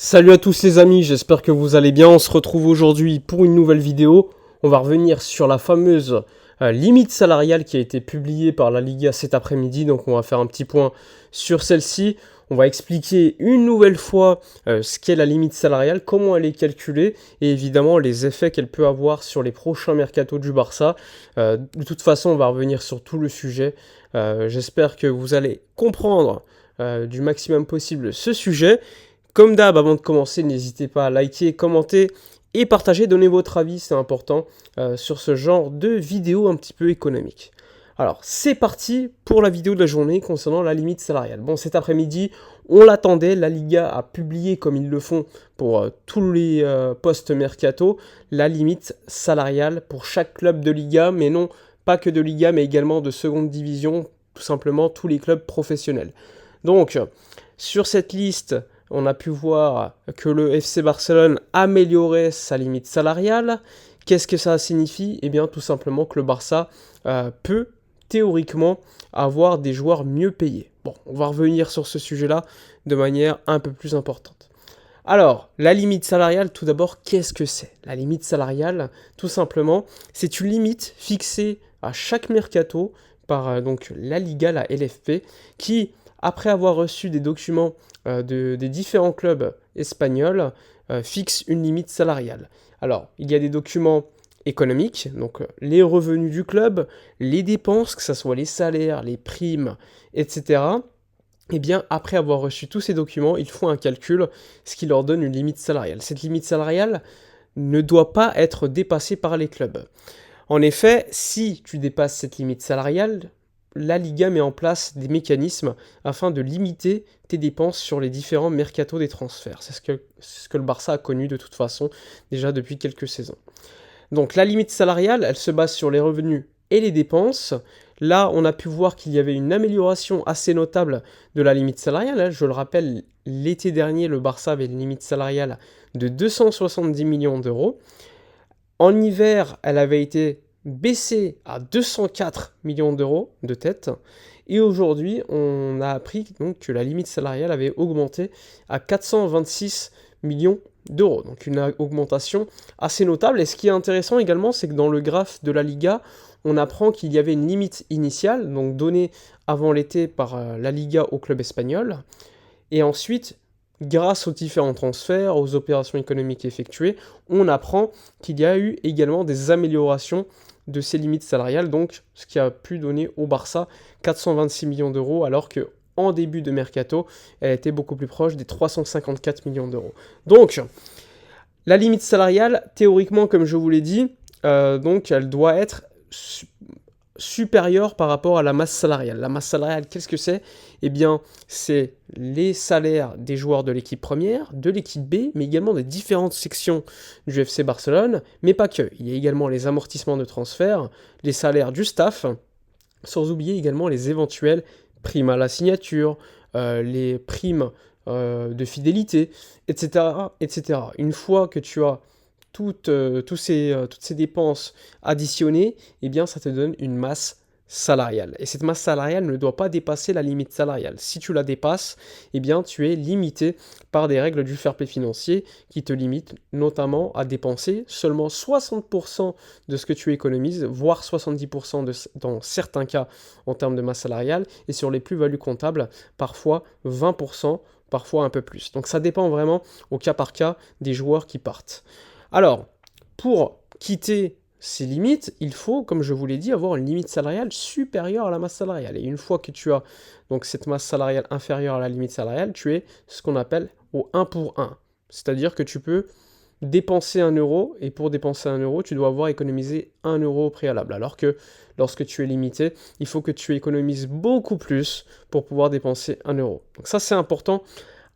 Salut à tous les amis, j'espère que vous allez bien. On se retrouve aujourd'hui pour une nouvelle vidéo. On va revenir sur la fameuse limite salariale qui a été publiée par la Liga cet après-midi. Donc on va faire un petit point sur celle-ci. On va expliquer une nouvelle fois ce qu'est la limite salariale, comment elle est calculée et évidemment les effets qu'elle peut avoir sur les prochains mercatos du Barça. De toute façon, on va revenir sur tout le sujet. J'espère que vous allez comprendre du maximum possible ce sujet. Comme d'hab, avant de commencer, n'hésitez pas à liker, commenter et partager, donner votre avis, c'est important, sur ce genre de vidéo un petit peu économique. Alors, c'est parti pour la vidéo de la journée concernant la limite salariale. Bon, cet après-midi, on l'attendait, la Liga a publié, comme ils le font pour tous les postes mercato, la limite salariale pour chaque club de Liga, mais non pas que de Liga, mais également de seconde division, tout simplement tous les clubs professionnels. Donc, sur cette liste, on a pu voir que le FC Barcelone améliorait sa limite salariale. Qu'est-ce que ça signifie? Eh bien, tout simplement que le Barça peut théoriquement avoir des joueurs mieux payés. Bon, on va revenir sur ce sujet-là de manière un peu plus importante. Alors, la limite salariale, tout d'abord, qu'est-ce que c'est? La limite salariale, tout simplement, c'est une limite fixée à chaque mercato par donc la Liga, la LFP, qui, après avoir reçu des documents des différents clubs espagnols, fixe une limite salariale. Alors, il y a des documents économiques, donc les revenus du club, les dépenses, que ce soit les salaires, les primes, etc. Eh bien, après avoir reçu tous ces documents, ils font un calcul, ce qui leur donne une limite salariale. Cette limite salariale ne doit pas être dépassée par les clubs. En effet, si tu dépasses cette limite salariale, la Liga met en place des mécanismes afin de limiter tes dépenses sur les différents mercatos des transferts. C'est ce que le Barça a connu de toute façon déjà depuis quelques saisons. Donc la limite salariale, elle se base sur les revenus et les dépenses. Là, on a pu voir qu'il y avait une amélioration assez notable de la limite salariale. Je le rappelle, l'été dernier, le Barça avait une limite salariale de 270 millions d'euros. En hiver, elle avait été baissée à 204 millions d'euros de tête. Et aujourd'hui, on a appris donc, que la limite salariale avait augmenté à 426 millions d'euros. Donc une augmentation assez notable. Et ce qui est intéressant également, c'est que dans le graphe de la Liga, on apprend qu'il y avait une limite initiale, donc donnée avant l'été par la Liga au club espagnol. Et ensuite, grâce aux différents transferts, aux opérations économiques effectuées, on apprend qu'il y a eu également des améliorations de ces limites salariales, donc ce qui a pu donner au Barça 426 millions d'euros, alors que en début de mercato, elle était beaucoup plus proche des 354 millions d'euros. Donc, la limite salariale, théoriquement, comme je vous l'ai dit, donc elle doit être supérieure par rapport à la masse salariale. La masse salariale, qu'est-ce que c'est? Eh bien, c'est les salaires des joueurs de l'équipe première, de l'équipe B, mais également des différentes sections du FC Barcelone, mais pas que. Il y a également les amortissements de transfert, les salaires du staff, sans oublier également les éventuelles primes à la signature, les primes de fidélité, etc., etc. Une fois que tu as toutes ces dépenses additionnées, eh bien, ça te donne une masse salariale. Et cette masse salariale ne doit pas dépasser la limite salariale. Si tu la dépasses, eh bien, tu es limité par des règles du fair play financier qui te limitent notamment à dépenser seulement 60% de ce que tu économises, voire 70% dans certains cas en termes de masse salariale, et sur les plus-values comptables, parfois 20%, parfois un peu plus. Donc ça dépend vraiment au cas par cas des joueurs qui partent. Alors, pour quitter ces limites, il faut, comme je vous l'ai dit, avoir une limite salariale supérieure à la masse salariale. Et une fois que tu as donc cette masse salariale inférieure à la limite salariale, tu es ce qu'on appelle au 1 pour 1. C'est-à-dire que tu peux dépenser 1 euro, et pour dépenser 1 euro, tu dois avoir économisé 1 euro au préalable. Alors que lorsque tu es limité, il faut que tu économises beaucoup plus pour pouvoir dépenser 1 euro. Donc ça, c'est important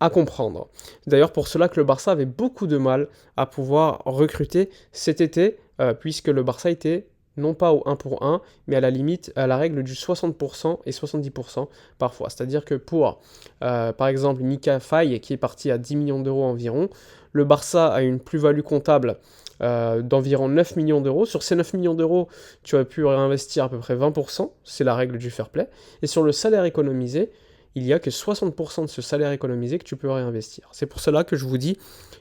à comprendre. D'ailleurs, pour cela que le Barça avait beaucoup de mal à pouvoir recruter cet été, puisque le Barça était non pas au 1 pour 1, mais à la limite, à la règle du 60% et 70% parfois. C'est-à-dire que pour, par exemple, Mika Faye, qui est parti à 10 millions d'euros environ, le Barça a une plus-value comptable d'environ 9 millions d'euros. Sur ces 9 millions d'euros, tu as pu réinvestir à peu près 20%, c'est la règle du fair play. Et sur le salaire économisé, il y a que 60% de ce salaire économisé que tu peux réinvestir. C'est pour cela que je vous dis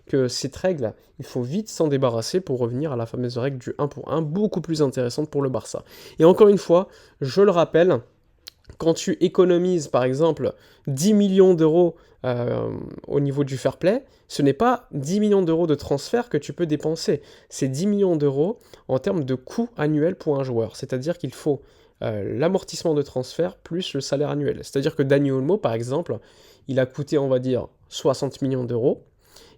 que cette règle, il faut vite s'en débarrasser pour revenir à la fameuse règle du 1 pour 1, beaucoup plus intéressante pour le Barça. Et encore une fois, je le rappelle, quand tu économises par exemple 10 millions d'euros au niveau du fair play, ce n'est pas 10 millions d'euros de transfert que tu peux dépenser, c'est 10 millions d'euros en termes de coût annuel pour un joueur. C'est-à-dire qu'il faut l'amortissement de transfert plus le salaire annuel. C'est-à-dire que Dani Olmo, par exemple, il a coûté, on va dire, 60 millions d'euros.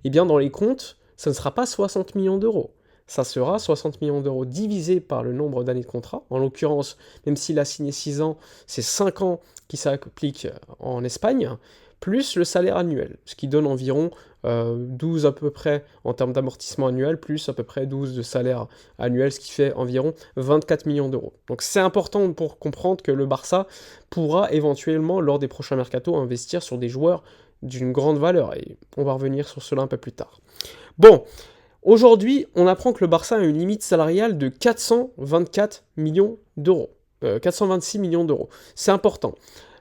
Eh bien, dans les comptes, ça ne sera pas 60 millions d'euros. Ça sera 60 millions d'euros divisé par le nombre d'années de contrat. En l'occurrence, même s'il a signé 6 ans, c'est 5 ans qui s'appliquent en Espagne, plus le salaire annuel, ce qui donne environ 12 à peu près en termes d'amortissement annuel, plus à peu près 12 de salaire annuel, ce qui fait environ 24 millions d'euros. Donc c'est important pour comprendre que le Barça pourra éventuellement, lors des prochains mercatos, investir sur des joueurs d'une grande valeur, et on va revenir sur cela un peu plus tard. Bon, aujourd'hui, on apprend que le Barça a une limite salariale de 424 millions d'euros, 426 millions d'euros. C'est important.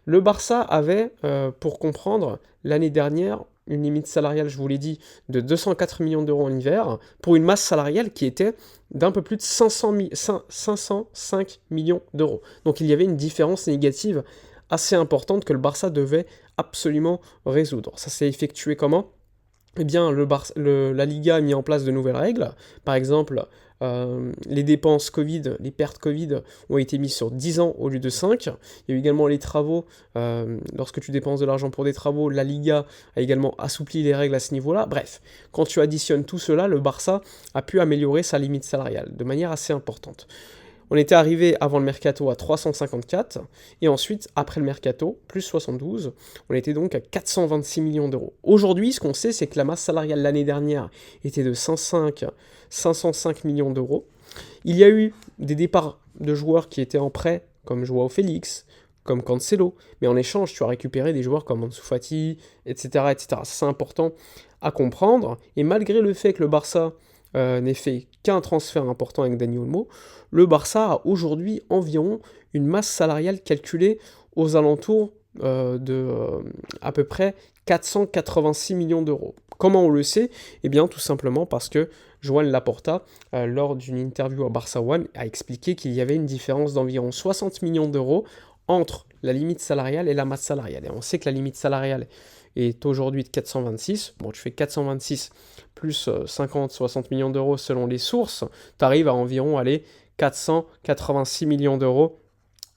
Le Barça avait, pour comprendre, l'année dernière, une limite salariale, je vous l'ai dit, de 204 millions d'euros en hiver, pour une masse salariale qui était d'un peu plus de 505 millions d'euros. Donc il y avait une différence négative assez importante que le Barça devait absolument résoudre. Ça s'est effectué comment ? Eh bien, la Liga a mis en place de nouvelles règles. Par exemple, les dépenses Covid, les pertes Covid ont été mises sur 10 ans au lieu de 5. Il y a eu également les travaux. Lorsque tu dépenses de l'argent pour des travaux, la Liga a également assoupli les règles à ce niveau-là. Bref, quand tu additionnes tout cela, le Barça a pu améliorer sa limite salariale de manière assez importante. On était arrivé avant le mercato à 354, et ensuite, après le mercato, plus 72, on était donc à 426 millions d'euros. Aujourd'hui, ce qu'on sait, c'est que la masse salariale l'année dernière était de 505 millions d'euros. Il y a eu des départs de joueurs qui étaient en prêt, comme Joao Félix, comme Cancelo, mais en échange, tu as récupéré des joueurs comme Ansu Fati, etc., etc. C'est important à comprendre, et malgré le fait que le Barça n'ait fait qu'un transfert important avec Dani Olmo, le Barça a aujourd'hui environ une masse salariale calculée aux alentours à peu près 486 millions d'euros. Comment on le sait ? Eh bien tout simplement parce que Joan Laporta, lors d'une interview à Barça One, a expliqué qu'il y avait une différence d'environ 60 millions d'euros entre la limite salariale et la masse salariale. Et on sait que la limite salariale est aujourd'hui de 426. Bon, tu fais 426 plus 50-60 millions d'euros selon les sources, tu arrives à environ 486 millions d'euros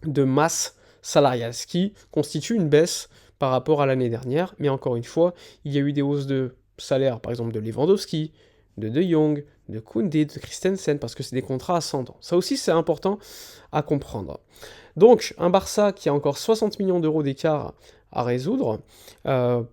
de masse salariale, ce qui constitue une baisse par rapport à l'année dernière. Mais encore une fois, il y a eu des hausses de salaire, par exemple de Lewandowski, de Jong, de Koundé, de Christensen, parce que c'est des contrats ascendants. Ça aussi, c'est important à comprendre. Donc, un Barça qui a encore 60 millions d'euros d'écart à résoudre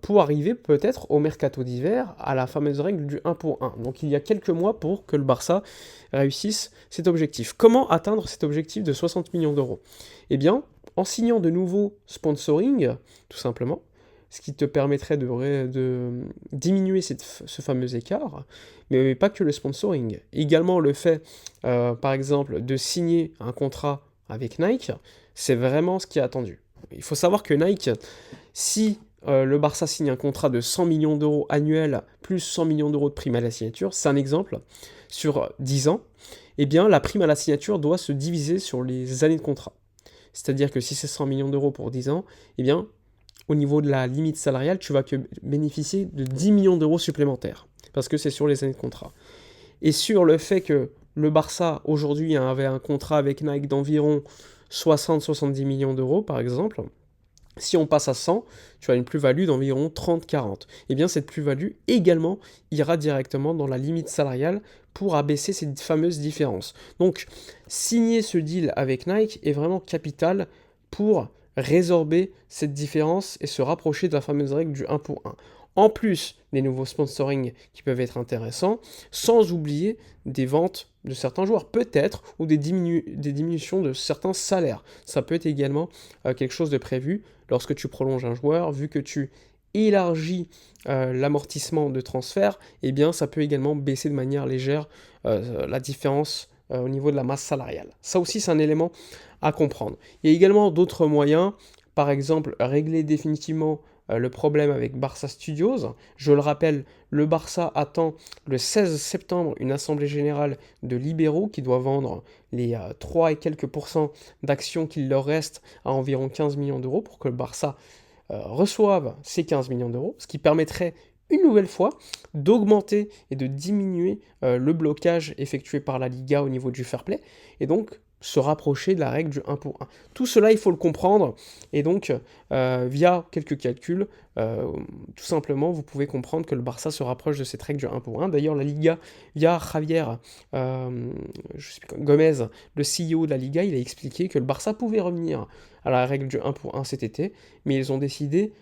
pour arriver peut-être au mercato d'hiver à la fameuse règle du 1 pour 1. Donc il y a quelques mois pour que le Barça réussisse cet objectif. Comment atteindre cet objectif de 60 millions d'euros ? Eh bien, en signant de nouveaux sponsoring, tout simplement, ce qui te permettrait de diminuer ce fameux écart, mais pas que le sponsoring. Également le fait, par exemple, de signer un contrat avec Nike, c'est vraiment ce qui est attendu. Il faut savoir que Nike, si le Barça signe un contrat de 100 millions d'euros annuels plus 100 millions d'euros de prime à la signature, c'est un exemple, sur 10 ans, eh bien la prime à la signature doit se diviser sur les années de contrat. C'est-à-dire que si c'est 100 millions d'euros pour 10 ans, eh bien au niveau de la limite salariale, tu vas bénéficier de 10 millions d'euros supplémentaires, parce que c'est sur les années de contrat. Et sur le fait que le Barça, aujourd'hui, avait un contrat avec Nike d'environ 60-70 millions d'euros, par exemple, si on passe à 100, tu as une plus-value d'environ 30-40. Et bien cette plus-value également ira directement dans la limite salariale pour abaisser cette fameuse différence. Donc, signer ce deal avec Nike est vraiment capital pour résorber cette différence et se rapprocher de la fameuse règle du 1 pour 1. En plus des nouveaux sponsoring qui peuvent être intéressants, sans oublier des ventes de certains joueurs, peut-être, ou des diminutions de certains salaires. Ça peut être également quelque chose de prévu lorsque tu prolonges un joueur, vu que tu élargis l'amortissement de transfert, eh bien ça peut également baisser de manière légère la différence au niveau de la masse salariale. Ça aussi, c'est un élément à comprendre. Il y a également d'autres moyens, par exemple, régler définitivement le problème avec Barça Studios. Je le rappelle, le Barça attend le 16 septembre une assemblée générale de libéraux qui doit vendre les 3 et quelques pourcents d'actions qu'il leur reste à environ 15 millions d'euros pour que le Barça reçoive ces 15 millions d'euros, ce qui permettrait une nouvelle fois d'augmenter et de diminuer le blocage effectué par la Liga au niveau du fair play, et donc se rapprocher de la règle du 1 pour 1. Tout cela, il faut le comprendre, et donc, via quelques calculs, tout simplement, vous pouvez comprendre que le Barça se rapproche de cette règle du 1 pour 1. D'ailleurs, la Liga, via Javier Gomez, le CEO de la Liga, il a expliqué que le Barça pouvait revenir à la règle du 1 pour 1 cet été, mais ils ont décidé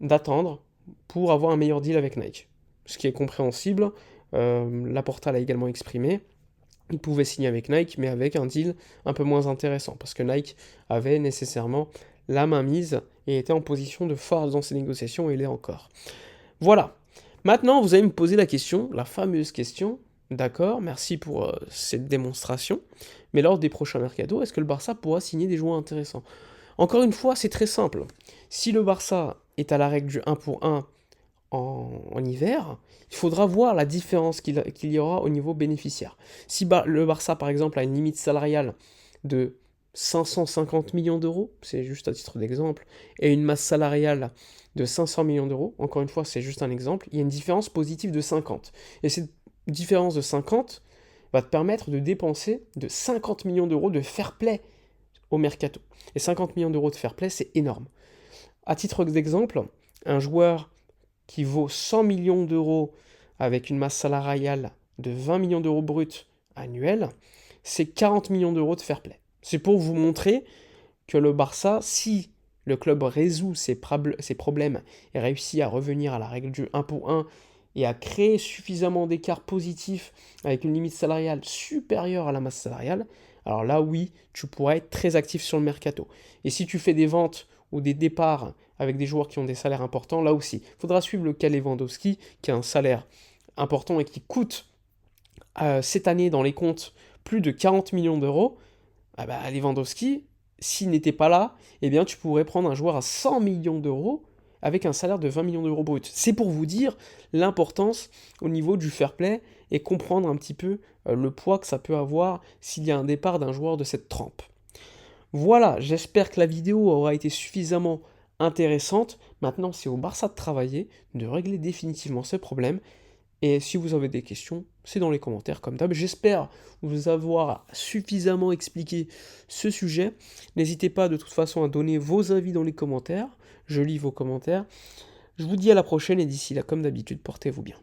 d'attendre pour avoir un meilleur deal avec Nike. Ce qui est compréhensible, Laporta l'a également exprimé, il pouvait signer avec Nike, mais avec un deal un peu moins intéressant, parce que Nike avait nécessairement la main mise et était en position de force dans ces négociations, et l'est encore. Voilà. Maintenant, vous allez me poser la question, la fameuse question, d'accord, merci pour cette démonstration, mais lors des prochains mercados, est-ce que le Barça pourra signer des joueurs intéressants? Encore une fois, c'est très simple. Si le Barça est à la règle du 1 pour 1 en hiver, il faudra voir la différence qu'il y aura au niveau bénéficiaire. Si le Barça, par exemple, a une limite salariale de 550 millions d'euros, c'est juste à titre d'exemple, et une masse salariale de 500 millions d'euros, encore une fois, c'est juste un exemple, il y a une différence positive de 50. Et cette différence de 50 va te permettre de dépenser de 50 millions d'euros de fair play au mercato. Et 50 millions d'euros de fair play, c'est énorme. À titre d'exemple, un joueur qui vaut 100 millions d'euros avec une masse salariale de 20 millions d'euros bruts annuels, c'est 40 millions d'euros de fair play. C'est pour vous montrer que le Barça, si le club résout ses problèmes et réussit à revenir à la règle du 1 pour 1 et à créer suffisamment d'écart positif avec une limite salariale supérieure à la masse salariale, alors là oui, tu pourras être très actif sur le mercato. Et si tu fais des ventes ou des départs avec des joueurs qui ont des salaires importants, là aussi. Il faudra suivre le cas Lewandowski, qui a un salaire important et qui coûte cette année dans les comptes plus de 40 millions d'euros. Ah bah, Lewandowski, s'il n'était pas là, eh bien tu pourrais prendre un joueur à 100 millions d'euros avec un salaire de 20 millions d'euros brut. C'est pour vous dire l'importance au niveau du fair play et comprendre un petit peu le poids que ça peut avoir s'il y a un départ d'un joueur de cette trempe. Voilà, j'espère que la vidéo aura été suffisamment intéressante. Maintenant, c'est au Barça de travailler, de régler définitivement ce problème. Et si vous avez des questions, c'est dans les commentaires comme d'hab. J'espère vous avoir suffisamment expliqué ce sujet. N'hésitez pas de toute façon à donner vos avis dans les commentaires. Je lis vos commentaires. Je vous dis à la prochaine et d'ici là, comme d'habitude, portez-vous bien.